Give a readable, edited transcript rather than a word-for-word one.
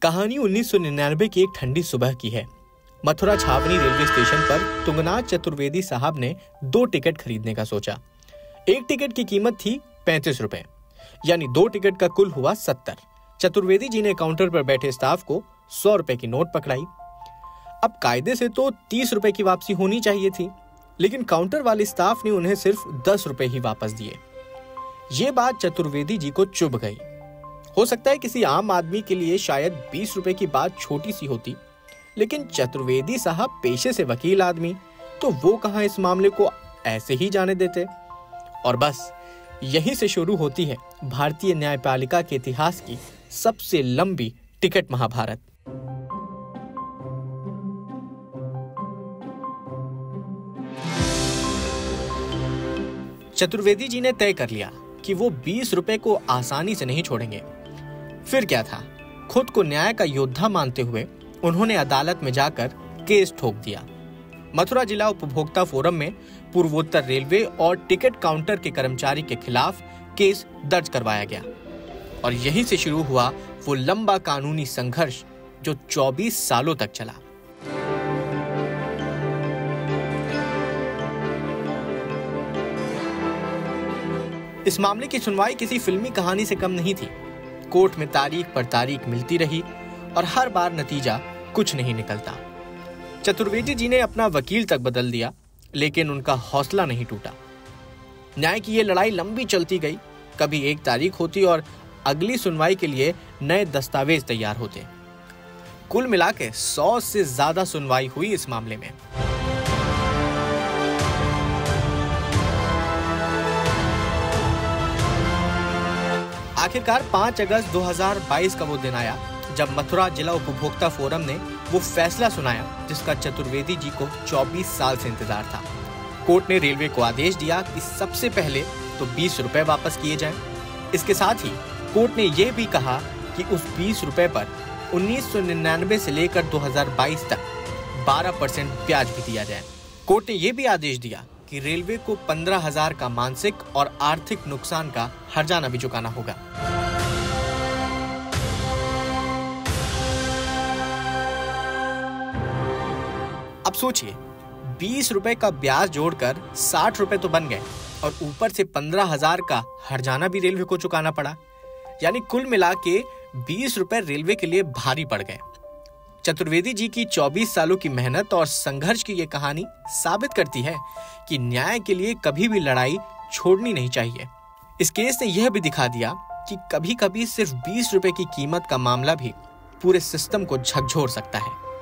कहानी 1999 की एक ठंडी सुबह की है। मथुरा छावनी रेलवे स्टेशन पर तुंगनाथ चतुर्वेदी साहब ने 2 टिकट खरीदने का सोचा। एक टिकट की कीमत थी 35 रुपए, यानी 2 टिकट का कुल हुआ 70। चतुर्वेदी जी ने काउंटर पर बैठे स्टाफ को 100 रुपए की नोट पकड़ाई। अब कायदे से तो 30 रुपए की वापसी होनी चाहिए थी, लेकिन काउंटर वाले स्टाफ ने उन्हें सिर्फ 10 रुपए ही वापस दिए। ये बात चतुर्वेदी जी को चुभ गई। हो सकता है किसी आम आदमी के लिए शायद 20 रुपए की बात छोटी सी होती, लेकिन चतुर्वेदी साहब पेशे से वकील आदमी, तो वो कहां इस मामले को ऐसे ही जाने देते। और बस यहीं से शुरू होती है भारतीय न्यायपालिका के इतिहास की सबसे लंबी टिकट महाभारत। चतुर्वेदी जी ने तय कर लिया कि वो 20 रुपए को आसानी से नहीं छोड़ेंगे। फिर क्या था, खुद को न्याय का योद्धा मानते हुए उन्होंने अदालत में जाकर केस ठोक दिया। मथुरा जिला उपभोक्ता फोरम में पूर्वोत्तर रेलवे और टिकट काउंटर के कर्मचारी के खिलाफ केस दर्ज करवाया गया और यहीं से शुरू हुआ वो लंबा कानूनी संघर्ष जो 24 सालों तक चला। इस मामले की सुनवाई किसी फिल्मी कहानी से कम नहीं थी। कोर्ट में तारीख पर तारीख मिलती रही और हर बार नतीजा कुछ नहीं निकलता। चतुर्वेदी जी ने अपना वकील तक बदल दिया, लेकिन उनका हौसला नहीं टूटा। न्याय की ये लड़ाई लंबी चलती गई। कभी एक तारीख होती और अगली सुनवाई के लिए नए दस्तावेज तैयार होते। कुल मिलाकर 100 से ज्यादा सुनवाई हुई इस मामले में। आखिरकार 5 अगस्त 2022 का वो दिन आया जब मथुरा जिला उपभोक्ता फोरम ने वो फैसला सुनाया जिसका चतुर्वेदी जी को 24 साल से इंतजार था। कोर्ट ने रेलवे को आदेश दिया कि सबसे पहले तो 20 रुपए वापस किए जाएं। इसके साथ ही कोर्ट ने यह भी कहा कि उस 20 रुपए पर 1999 से लेकर 2022 तक 12% ब्याज भी दिया जाए। कोर्ट ने यह भी आदेश दिया कि रेलवे को 15,000 का मानसिक और आर्थिक नुकसान का हर्जाना भी चुकाना होगा। अब सोचिए, 20 रुपए का ब्याज जोड़कर 60 रुपए तो बन गए और ऊपर से 15,000 का हर्जाना भी रेलवे को चुकाना पड़ा, यानी कुल मिला के 20 रुपए रेलवे के लिए भारी पड़ गए। चतुर्वेदी जी की 24 सालों की मेहनत और संघर्ष की ये कहानी साबित करती है कि न्याय के लिए कभी भी लड़ाई छोड़नी नहीं चाहिए। इस केस ने यह भी दिखा दिया कि कभी-कभी सिर्फ 20 रुपए की कीमत का मामला भी पूरे सिस्टम को झकझोर सकता है।